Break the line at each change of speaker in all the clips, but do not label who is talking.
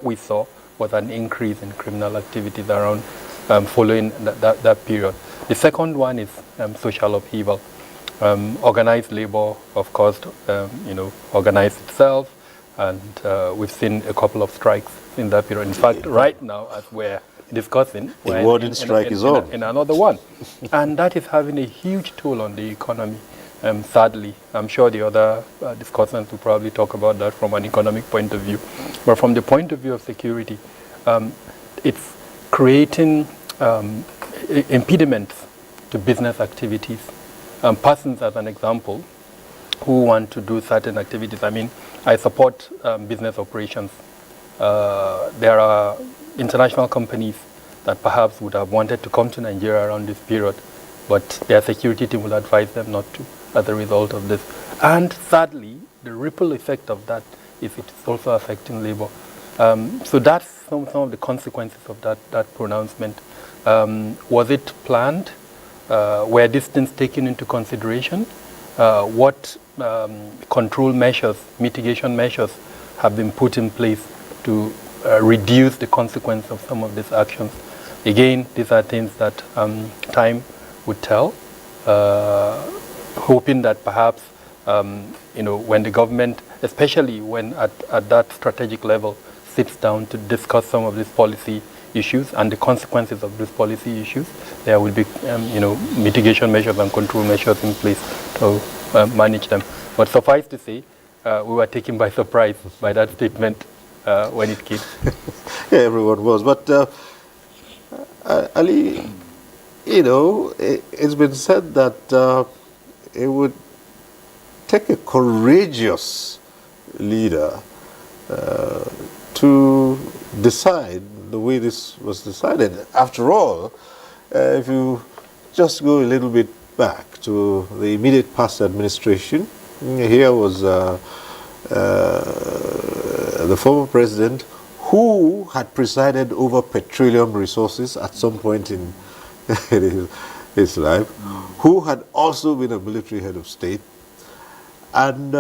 we saw was an increase in criminal activities around following that period. The second one is social upheaval. Organized labor, of course, organized itself, and we've seen a couple of strikes in that period. In fact, right now, as we're discussing, we're in another one. And that is having a huge toll on the economy, sadly. I'm sure the other discussants will probably talk about that from an economic point of view. But from the point of view of security, it's creating impediments to business activities. Persons, as an example, who want to do certain activities. I mean, I support business operations. There are international companies that perhaps would have wanted to come to Nigeria around this period, but their security team will advise them not to as a result of this. And sadly, the ripple effect of that is it's also affecting labor. So that's some of the consequences of that pronouncement. Was it planned? Were these things taken into consideration? What control measures, mitigation measures have been put in place to reduce the consequence of some of these actions? Again, these are things that time would tell, hoping that perhaps, when the government, especially when at that strategic level, sits down to discuss some of these policy issues and the consequences of these policy issues, there will be, mitigation measures and control measures in place to manage them. But suffice to say, we were taken by surprise by that statement when it came.
Yeah, everyone was. But Ali, it's been said that it would take a courageous leader to decide the way this was decided. After all, if you just go a little bit back to the immediate past administration, here was the former president who had presided over petroleum resources at some point in his life, who had also been a military head of state, and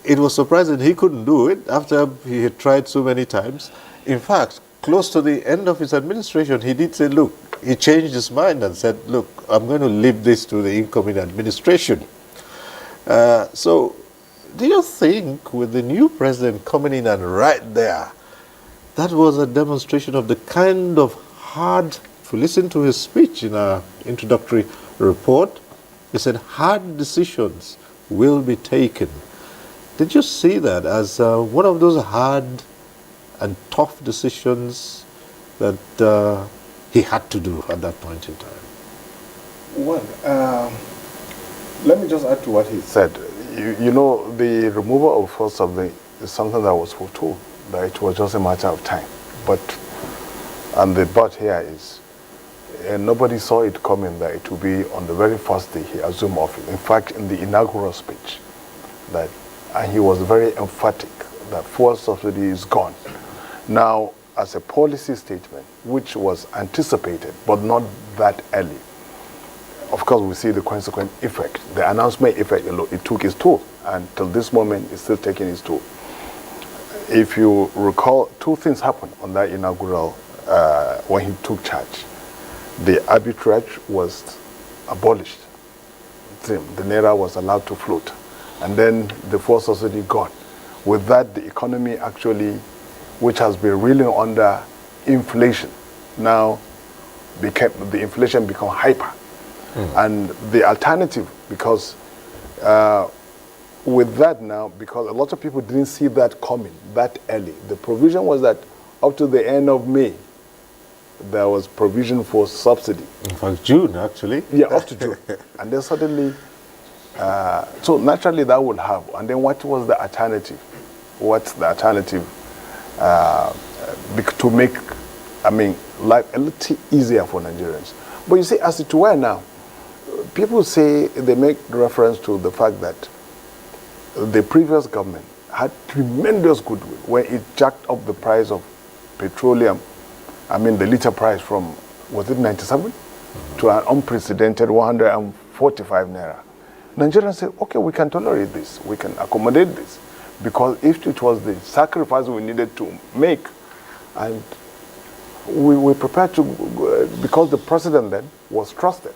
it was surprising he couldn't do it after he had tried so many times. In fact, close to the end of his administration, he did say, look, he changed his mind and said, look, I'm going to leave this to the incoming administration. So do you think with the new president coming in and right there, that was a demonstration of the kind of hard, if you listen to his speech in our introductory report, he said hard decisions will be taken. Did you see that as one of those hard and tough decisions that he had to do at that point in time?
Well, let me just add to what he said. The removal of force subsidy is something that was foretold, that it was just a matter of time. And the but here is, nobody saw it coming that it would be on the very first day he assumed office. In fact, in the inaugural speech, and he was very emphatic that fuel subsidy is gone. Now, as a policy statement, which was anticipated, but not that early, of course, we see the consequent effect. The announcement effect, it took its toll, and till this moment, it's still taking its toll. If you recall, two things happened on that inaugural, when he took charge. The arbitrage was abolished. The naira was allowed to float. And then the fuel subsidy gone. With that, the economy actually, which has been reeling under inflation, now the inflation became hyper. And the alternative, because with that now, because a lot of people didn't see that coming that early, the provision was that up to the end of May, there was provision for subsidy.
In fact, June, actually.
Yeah, up to June. And then suddenly, so naturally that would have. And then what was the alternative? What's the alternative to make, life a little easier for Nigerians? But you see, as it were now, people say, they make reference to the fact that the previous government had tremendous goodwill when it jacked up the price of petroleum, the liter price from, was it 97? To an unprecedented 145 naira. Nigerians say, okay, we can tolerate this, we can accommodate this, because if it was the sacrifice we needed to make, and we were prepared to, because the president then was trusted.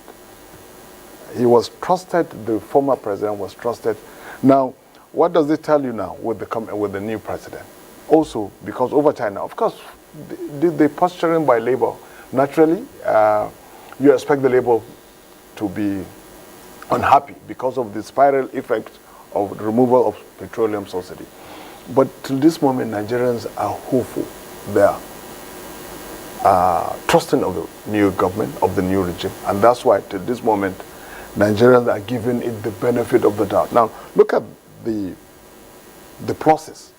He was trusted, the former president was trusted. Now, what does it tell you now with the new president? Also, because over time now, of course, the posturing by Labour, naturally, you expect the Labour to be unhappy because of the spiral effect of the removal of petroleum subsidy. But till this moment, Nigerians are hopeful. They are trusting of the new government, of the new regime. And that's why till this moment, Nigerians are giving it the benefit of the doubt. Now, look at the process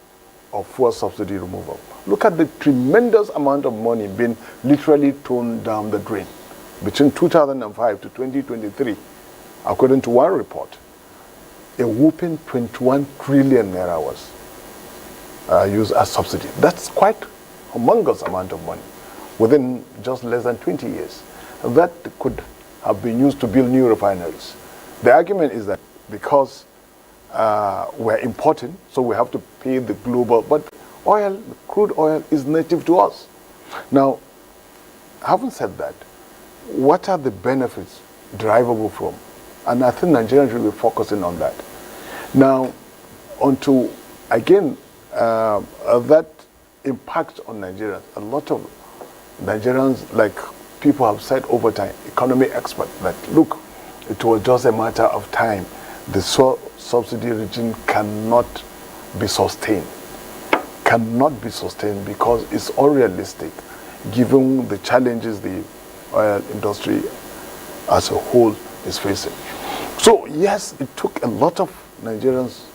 of fuel subsidy removal. Look at the tremendous amount of money being literally thrown down the drain. Between 2005 to 2023, according to one report, a whopping 21 trillion naira was used as subsidy. That's quite a humongous amount of money within just less than 20 years. That could have been used to build new refineries. The argument is that because we're importing, so we have to pay the global, but oil, crude oil is native to us. Now, having said that, what are the benefits derivable from? And I think Nigerians should be focusing on that. Now, onto, again, that impact on Nigerians. A lot of Nigerians, like people have said over time, economy experts, that look, it was just a matter of time. The subsidy regime cannot be sustained. Cannot be sustained because it's unrealistic given the challenges the oil industry as a whole is facing. So yes, it took a lot of Nigerians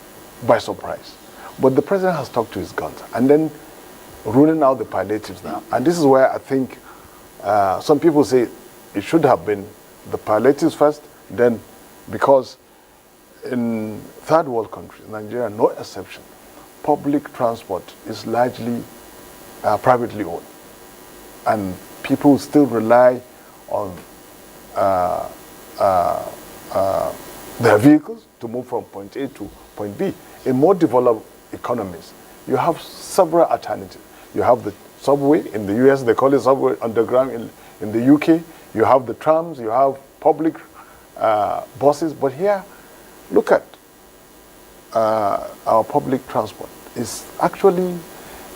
by surprise. But the president has talked to his guns and then ruling out the palliatives now. And this is where I think some people say it should have been the palliatives first, then, because in third world countries, Nigeria, no exception, public transport is largely privately owned. And people still rely on their vehicles to move from point A to point B. In more developed economies, you have several alternatives. You have the subway. In the US, they call it subway underground. In the UK, you have the trams, you have public buses. But here, look at our public transport. It's actually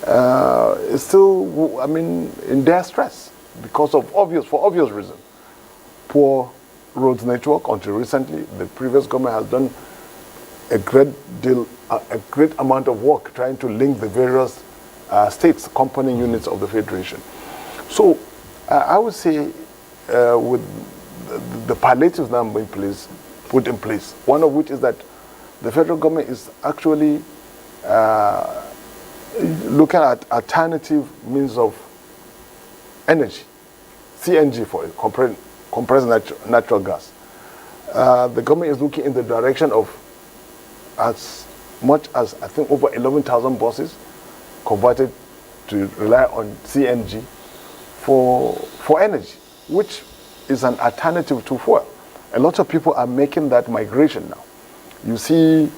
it's still, I mean, in dire stress because of for obvious reasons. Poor roads network. Until recently, the previous government has done a great amount of work trying to link the various states, component units of the federation. So I would say with the palliatives now put in place, one of which is that the federal government is actually looking at alternative means of energy, CNG for it, compressed natural gas. The government is looking in the direction of as much as, I think, over 11,000 buses converted to rely on CNG for energy, which is an alternative to fuel. A lot of people are making that migration now. You see,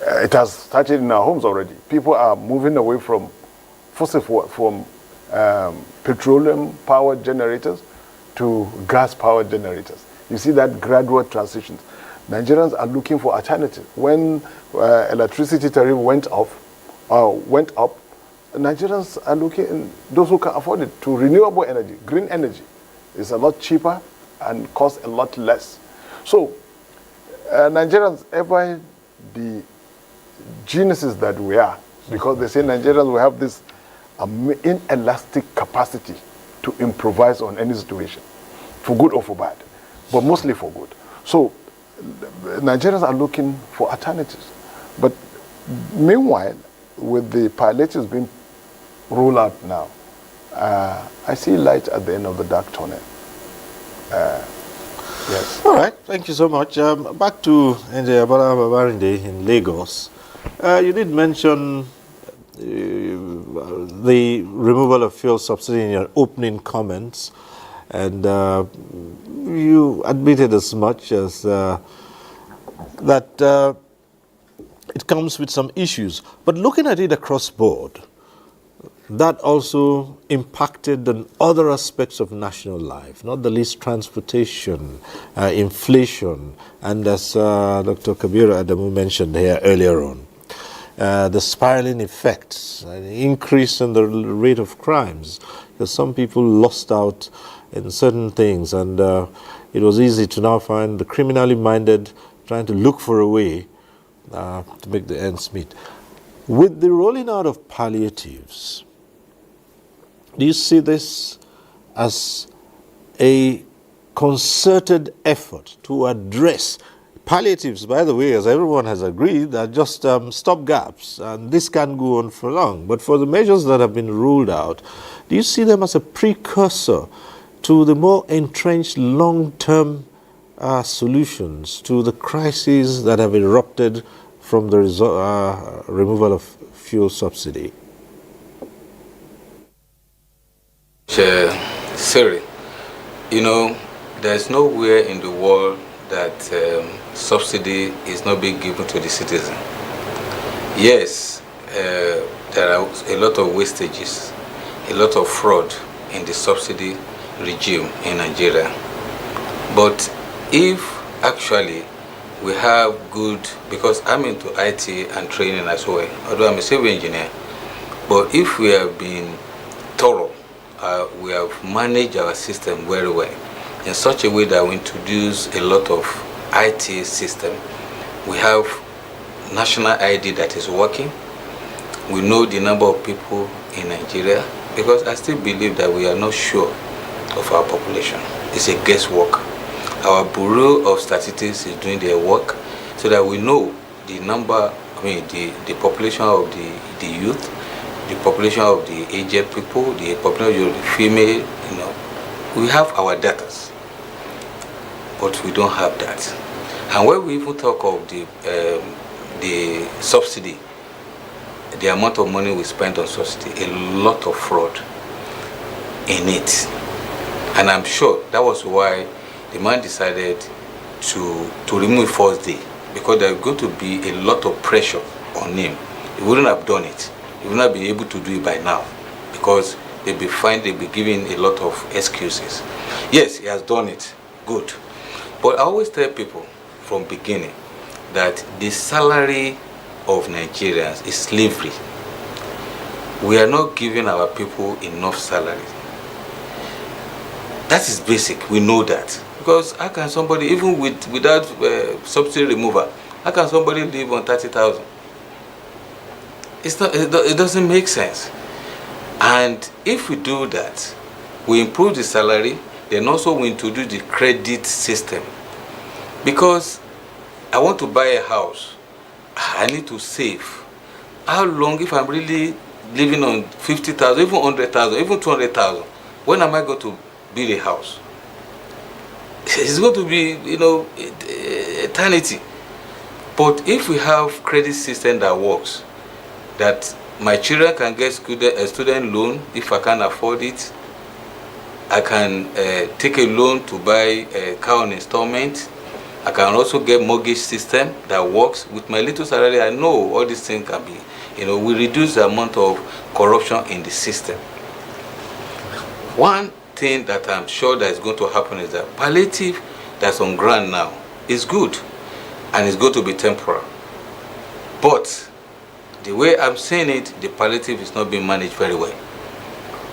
it has started in our homes already. People are moving away from fossil fuel, from petroleum-powered generators to gas-powered generators. You see that gradual transition. Nigerians are looking for alternatives. When electricity tariff went up, Nigerians are looking, those who can afford it, to renewable energy, green energy. It's a lot cheaper and costs a lot less. So Nigerians, ever the geniuses that we are, because they say Nigerians will have this inelastic capacity to improvise on any situation, for good or for bad, but mostly for good. So Nigerians are looking for alternatives. But meanwhile, with the palliatives being rolled out now, I see light at the end of the dark tunnel. Yes.
All right, thank you so much. Back to NTA Babarinde in Lagos. You did mention the removal of fuel subsidy in your opening comments, and you admitted as much as that it comes with some issues. But looking at it across board, that also impacted on other aspects of national life, not the least transportation, inflation, and as Dr. Kabir Adamu mentioned here earlier on, the spiraling effects, an increase in the rate of crimes, because some people lost out in certain things, and it was easy to now find the criminally minded trying to look for a way to make the ends meet. With the rolling out of palliatives, do you see this as a concerted effort to address palliatives, by the way, as everyone has agreed, are just stopgaps, and this can't go on for long. But for the measures that have been ruled out, do you see them as a precursor to the more entrenched long-term solutions to the crises that have erupted from the removal of fuel subsidy?
Siri, you know, there's nowhere in the world that subsidy is not being given to the citizen. Yes, there are a lot of wastages, a lot of fraud in the subsidy regime in Nigeria. But if actually we have good, because I'm into IT and training as well, although I'm a civil engineer, but if we have been thorough, we have managed our system very well in such a way that we introduce a lot of IT system. We have national ID that is working. We know the number of people in Nigeria, because I still believe that we are not sure of our population. It's a guesswork. Our Bureau of Statistics is doing their work so that we know the number, the population of the youth, the population of the aged people, the population of the female, we have our data, but we don't have that. And when we even talk of the subsidy, the amount of money we spend on subsidy, a lot of fraud in it. And I'm sure that was why the man decided to remove first day, because there's going to be a lot of pressure on him. He wouldn't have done it. He would not be able to do it by now, because they'll be giving a lot of excuses. Yes, he has done it. Good. But I always tell people from beginning that the salary of Nigerians is slavery. We are not giving our people enough salary. That is basic. We know that. Because how can somebody, even without subsidy removal, how can somebody live on 30,000? It doesn't make sense. And if we do that, we improve the salary, then also we introduce the credit system. Because I want to buy a house, I need to save. How long, if I'm really living on 50,000, even 100,000, even 200,000, when am I going to build a house? It's going to be, eternity. But if we have credit system that works, that my children can get a student loan if I can't afford it, I can take a loan to buy a car on installment. I can also get mortgage system that works. With my little salary, I know all these things can be, we reduce the amount of corruption in the system. One thing that I'm sure that is going to happen is that palliative that's on ground now is good, and it's going to be temporal. But the way I'm saying it, the palliative is not being managed very well.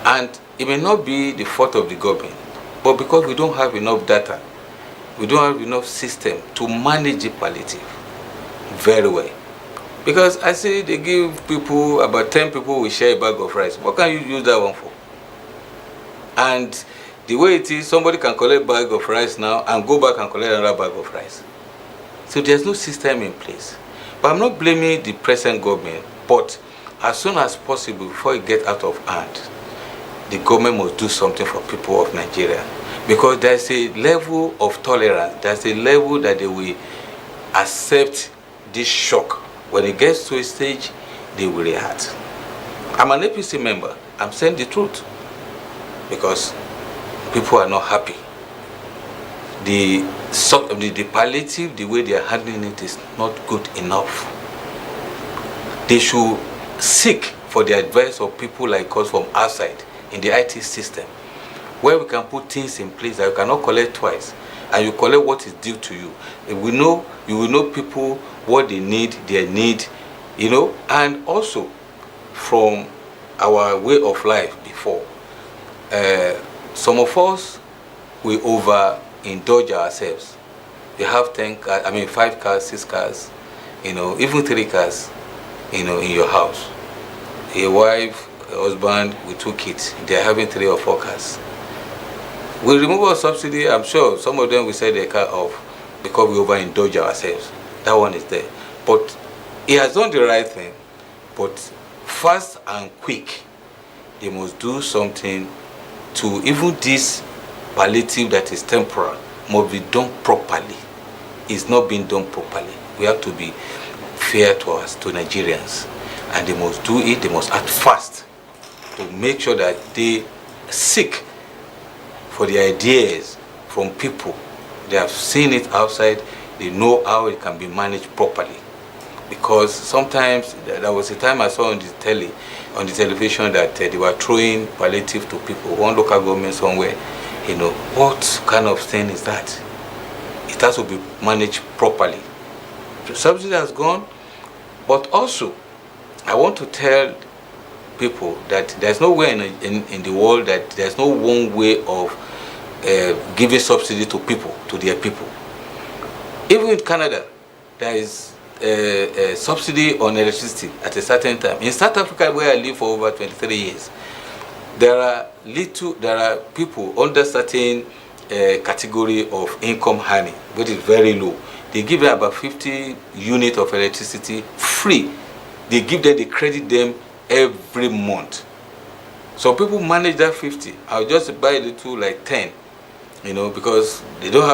And it may not be the fault of the government, but because we don't have enough data, we don't have enough system to manage the palliative very well. Because I say they give people, about 10 people will share a bag of rice. What can you use that one for? And the way it is, somebody can collect a bag of rice now and go back and collect another bag of rice. So there's no system in place. But I'm not blaming the present government, but as soon as possible, before it gets out of hand, the government must do something for people of Nigeria. Because there's a level of tolerance, there's a level that they will accept this shock. When it gets to a stage, they will react. I'm an APC member. I'm saying the truth. Because people are not happy. The palliative, the way they are handling it is not good enough. they should seek for the advice of people like us from outside in the IT system, where we can put things in place that you cannot collect twice, and you collect what is due to you. You will know people what they need, their need, and also from our way of life before. Some of us, we overindulge ourselves. You have 5 cars, 6 cars, even 3 cars, in your house. A wife, a husband with 2 kids, they are having 3 or 4 cars. We remove our subsidy, I'm sure some of them will sell their car off because we overindulge ourselves. That one is there. But he has done the right thing. But fast and quick, they must do something to even this palliative that is temporal must be done properly. It's not being done properly. We have to be fair to us, to Nigerians. And they must do it, they must act fast to make sure that they seek for the ideas from people. They have seen it outside, they know how it can be managed properly. Because sometimes, there was a time I saw on the television that they were throwing palliative to people, one local government somewhere. What kind of thing is that? It has to be managed properly. The subsidy has gone, but also, I want to tell people that there's no way in the world that there's no one way of giving subsidy to people, to their people. Even in Canada, there is a subsidy on electricity at a certain time. In South Africa, where I live for over 23 years, there are people under certain category of income earning, which is very low. They give them about 50 units of electricity free. They credit them every month. So people manage that 50. I'll just buy the two like 10, because they don't have